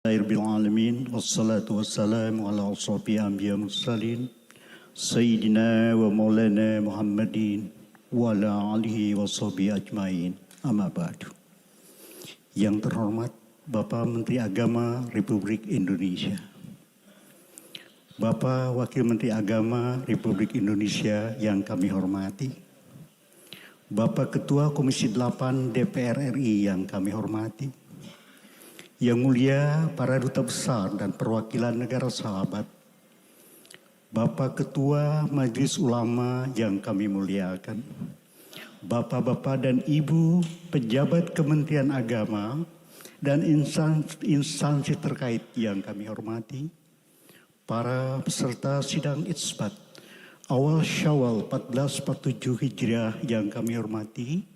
Alamin wassalatu wassalamu ala ashabi anbiya mursalin Sayyidina wa maulana Muhammadin wa ala alihi wa sahbihi ajmain amma ba'du. Yang terhormat Bapak Menteri Agama Republik Indonesia, Bapak Wakil Menteri Agama Republik Indonesia yang kami hormati, Bapak Ketua Komisi 8 DPR RI yang kami hormati, Yang mulia para duta besar dan perwakilan negara sahabat, Bapak Ketua Majelis Ulama yang kami muliakan, Bapak-bapak dan Ibu pejabat Kementerian Agama dan instansi terkait yang kami hormati, para peserta sidang isbat awal Syawal 1447 Hijriah yang kami hormati,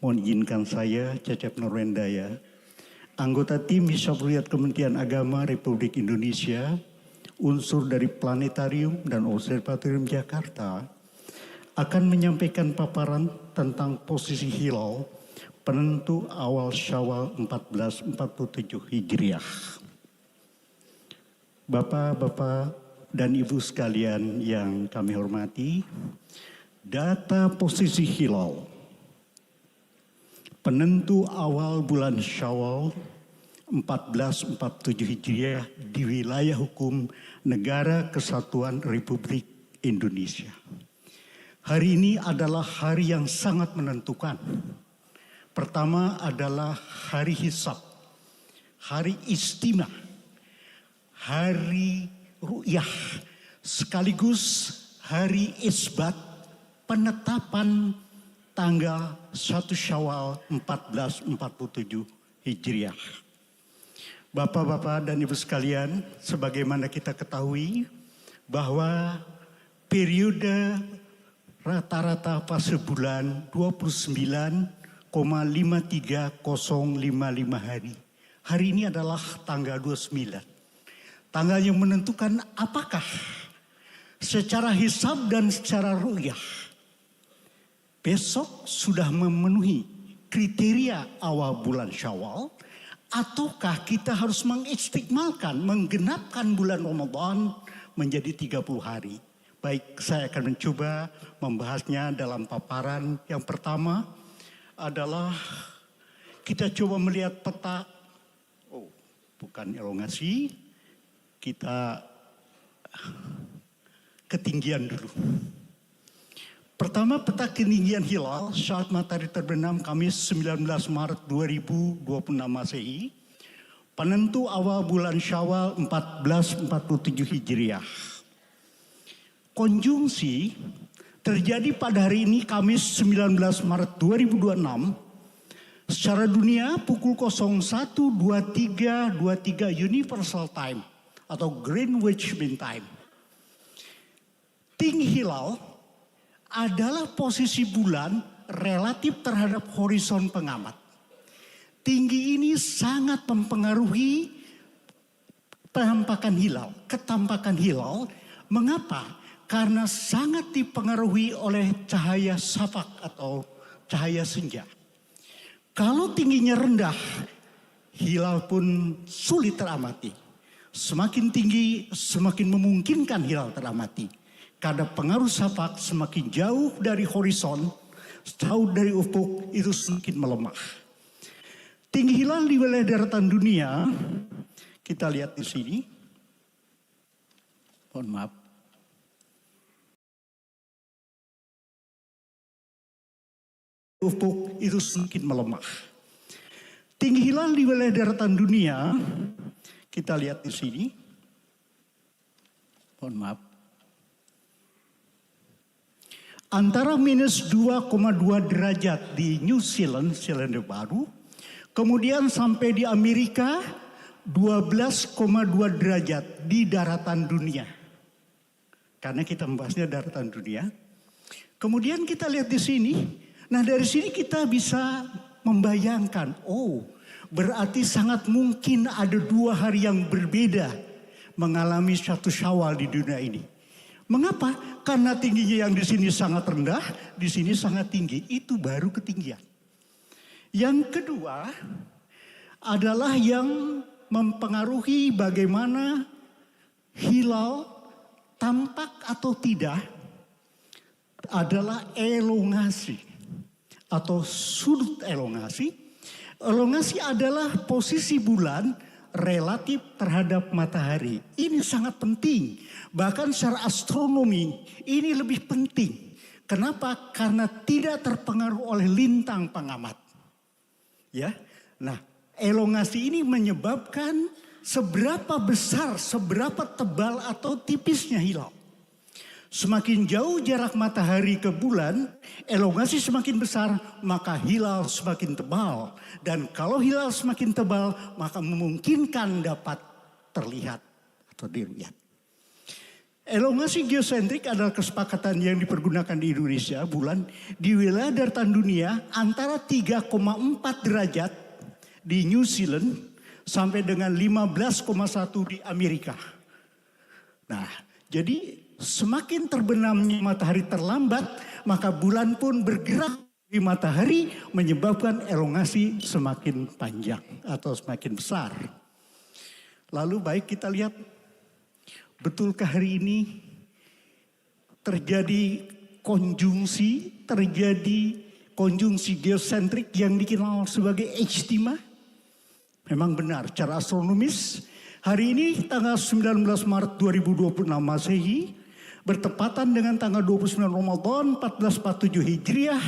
mohon izinkan saya Cecep Nurwendaya, anggota tim Hisab Ruqyat Kementerian Agama Republik Indonesia, unsur dari Planetarium dan Observatorium Jakarta, akan menyampaikan paparan tentang posisi hilal penentu awal Syawal 1447 Hijriah. Bapak-bapak dan Ibu sekalian yang kami hormati, data posisi hilal penentu awal bulan Syawal 1447 Hijriah di wilayah hukum Negara Kesatuan Republik Indonesia. Hari ini adalah hari yang sangat menentukan. Pertama adalah hari hisab, hari istimewa, hari ru'yah, sekaligus hari isbat penetapan tanggal 1 Syawal 1447 Hijriah. Bapak-bapak dan Ibu sekalian, sebagaimana kita ketahui bahwa periode rata-rata fase bulan 29,53055 hari. Hari ini adalah tanggal 29. Tanggal yang menentukan apakah secara hisab dan secara ru'yah besok sudah memenuhi kriteria awal bulan Syawal, ataukah kita harus mengistiqmalkan, menggenapkan bulan Ramadan menjadi 30 hari. Baik, saya akan mencoba membahasnya dalam paparan. Yang pertama adalah kita coba melihat peta, bukan elongasi, kita ketinggian dulu. Pertama, peta ketinggian hilal saat matahari terbenam Kamis 19 Maret 2026 Masehi, penentu awal bulan Syawal 1447 Hijriah. Konjungsi terjadi pada hari ini Kamis 19 Maret 2026 secara dunia pukul 01.23.23 Universal Time atau Greenwich Mean Time. Tinggi hilal adalah posisi bulan relatif terhadap horizon pengamat. Tinggi ini sangat mempengaruhi penampakan hilal, ketampakan hilal. Mengapa? Karena sangat dipengaruhi oleh cahaya syafaq atau cahaya senja. Kalau tingginya rendah, hilal pun sulit teramati. Semakin tinggi, semakin memungkinkan hilal teramati. Karena pengaruh syafaq semakin jauh dari horizon, jauh dari ufuk, itu semakin melemah. Tinggi hilal di wilayah daratan dunia, kita lihat di sini. Mohon maaf. Ufuk itu semakin melemah. Tinggi hilal di wilayah daratan dunia, kita lihat di sini. Mohon maaf. Antara minus 2,2 derajat di New Zealand, Selandia Baru, kemudian sampai di Amerika 12,2 derajat di daratan dunia. Karena kita membahasnya daratan dunia. Kemudian kita lihat di sini, nah dari sini kita bisa membayangkan, berarti sangat mungkin ada 2 hari yang berbeda mengalami satu Syawal di dunia ini. Mengapa? Karena tingginya yang di sini sangat rendah, di sini sangat tinggi. Itu baru ketinggian. Yang kedua adalah yang mempengaruhi bagaimana hilal tampak atau tidak adalah elongasi atau sudut elongasi. Elongasi adalah posisi bulan relatif terhadap matahari. Ini sangat penting. Bahkan secara astronomi ini lebih penting. Kenapa? Karena tidak terpengaruh oleh lintang pengamat. Ya. Nah, elongasi ini menyebabkan seberapa besar, seberapa tebal atau tipisnya hilal. Semakin jauh jarak matahari ke bulan, elongasi semakin besar, maka hilal semakin tebal. Dan kalau hilal semakin tebal, maka memungkinkan dapat terlihat atau dilihat. Elongasi geosentrik adalah kesepakatan yang dipergunakan di Indonesia, bulan, di wilayah daratan dunia antara 3,4 derajat di New Zealand sampai dengan 15,1 di Amerika. Nah, jadi semakin terbenamnya matahari terlambat, maka bulan pun bergerak di matahari menyebabkan elongasi semakin panjang atau semakin besar. Lalu baik kita lihat, betulkah hari ini terjadi konjungsi geosentrik yang dikenal sebagai ijtima? Memang benar, secara astronomis hari ini tanggal 19 Maret 2026 Masehi bertepatan dengan tanggal 29 Ramadan 1447 Hijriah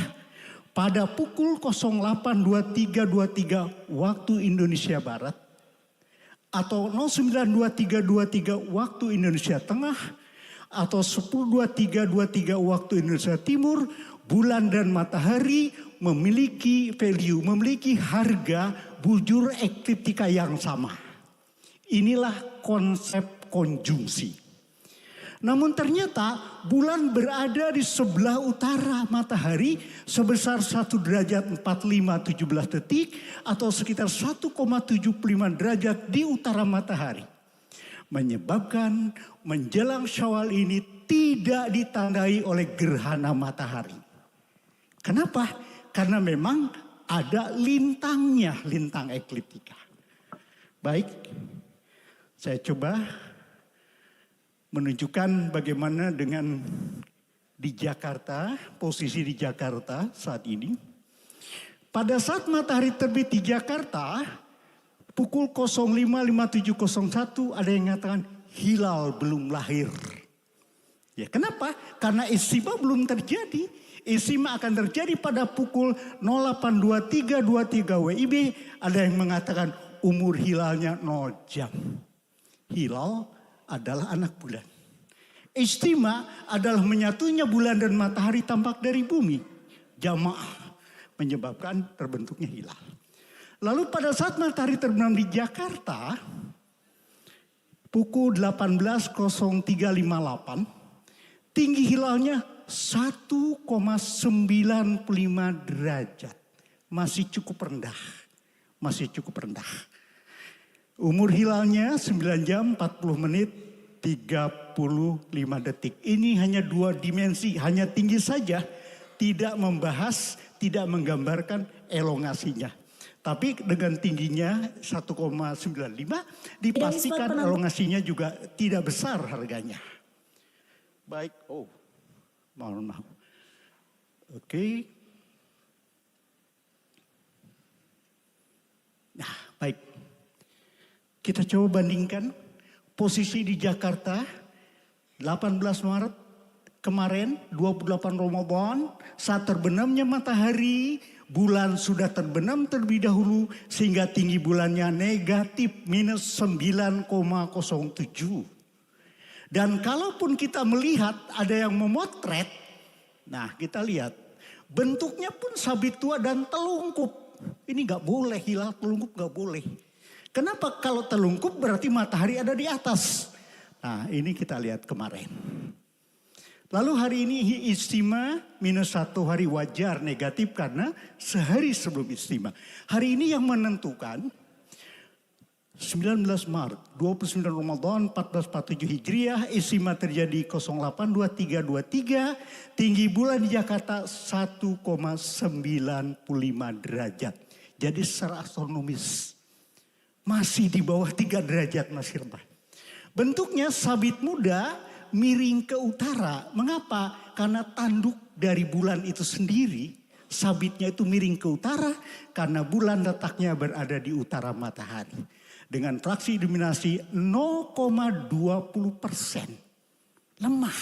pada pukul 08.23.23 waktu Indonesia Barat atau 09.23.23 waktu Indonesia Tengah atau 10.23.23 waktu Indonesia Timur, bulan dan matahari memiliki value, memiliki harga bujur ekliptika yang sama. Inilah konsep konjungsi. Namun ternyata bulan berada di sebelah utara matahari sebesar 1 derajat 4517 detik atau sekitar 1,75 derajat di utara matahari. Menyebabkan menjelang Syawal ini tidak ditandai oleh gerhana matahari. Kenapa? Karena memang ada lintangnya, lintang ekliptika. Baik, saya coba menunjukkan bagaimana dengan di Jakarta, posisi di Jakarta saat ini. Pada saat matahari terbit di Jakarta, pukul 05.5701 ada yang mengatakan hilal belum lahir. Ya, kenapa? Karena ijtima belum terjadi. Ijtima akan terjadi pada pukul 08.23.23 WIB. Ada yang mengatakan umur hilalnya 0 jam. Hilal adalah anak bulan. Ijtima adalah menyatunya bulan dan matahari tampak dari bumi. Jamaah menyebabkan terbentuknya hilal. Lalu pada saat matahari terbenam di Jakarta, pukul 18.0358, tinggi hilalnya 1,95 derajat. Masih cukup rendah. Umur hilalnya 9 jam 40 menit 35 detik. Ini hanya 2 dimensi, hanya tinggi saja. Tidak membahas, tidak menggambarkan elongasinya. Tapi dengan tingginya 1,95 dipastikan elongasinya juga tidak besar harganya. Baik, mohon maaf. Oke. Nah, baik. Kita coba bandingkan posisi di Jakarta 18 Maret kemarin 28 Ramadan saat terbenamnya matahari, bulan sudah terbenam terlebih dahulu sehingga tinggi bulannya negatif minus 9,07. Dan kalaupun kita melihat ada yang memotret, nah kita lihat bentuknya pun sabit tua dan telungkup. Ini nggak boleh, hilal telungkup nggak boleh. Kenapa? Kalau telungkup berarti matahari ada di atas. Nah ini kita lihat kemarin. Lalu hari ini ijtima minus 1 hari wajar negatif karena sehari sebelum ijtima. Hari ini yang menentukan 19 Maret 29 Ramadan 1447 Hijriah, ijtima terjadi 08.23.23, tinggi bulan di Jakarta 1,95 derajat. Jadi secara astronomis masih di bawah 3 derajat, masih rendah. Bentuknya sabit muda miring ke utara. Mengapa? Karena tanduk dari bulan itu sendiri, sabitnya itu miring ke utara karena bulan letaknya berada di utara matahari. Dengan fraksi iluminasi 0,20%. Lemah.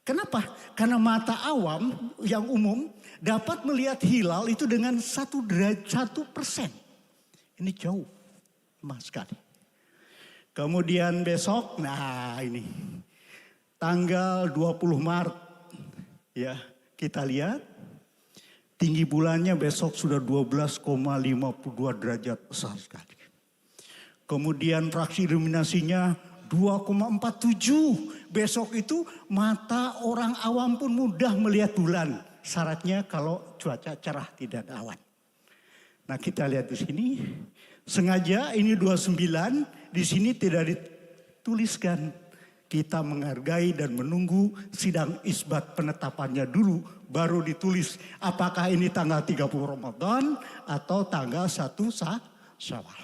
Kenapa? Karena mata awam yang umum dapat melihat hilal itu dengan 1%. Ini jauh, lemah sekali. Kemudian besok, nah ini tanggal 20 Maret ya, kita lihat tinggi bulannya besok sudah 12,52 derajat, besar sekali. Kemudian fraksi iluminasinya 2,47. Besok itu mata orang awam pun mudah melihat bulan. Syaratnya kalau cuaca cerah, tidak ada awan. Nah, kita lihat di sini. Sengaja ini 29, di sini tidak dituliskan. Kita menghargai dan menunggu sidang isbat penetapannya dulu, baru ditulis apakah ini tanggal 30 Ramadan atau tanggal 1 Syawal.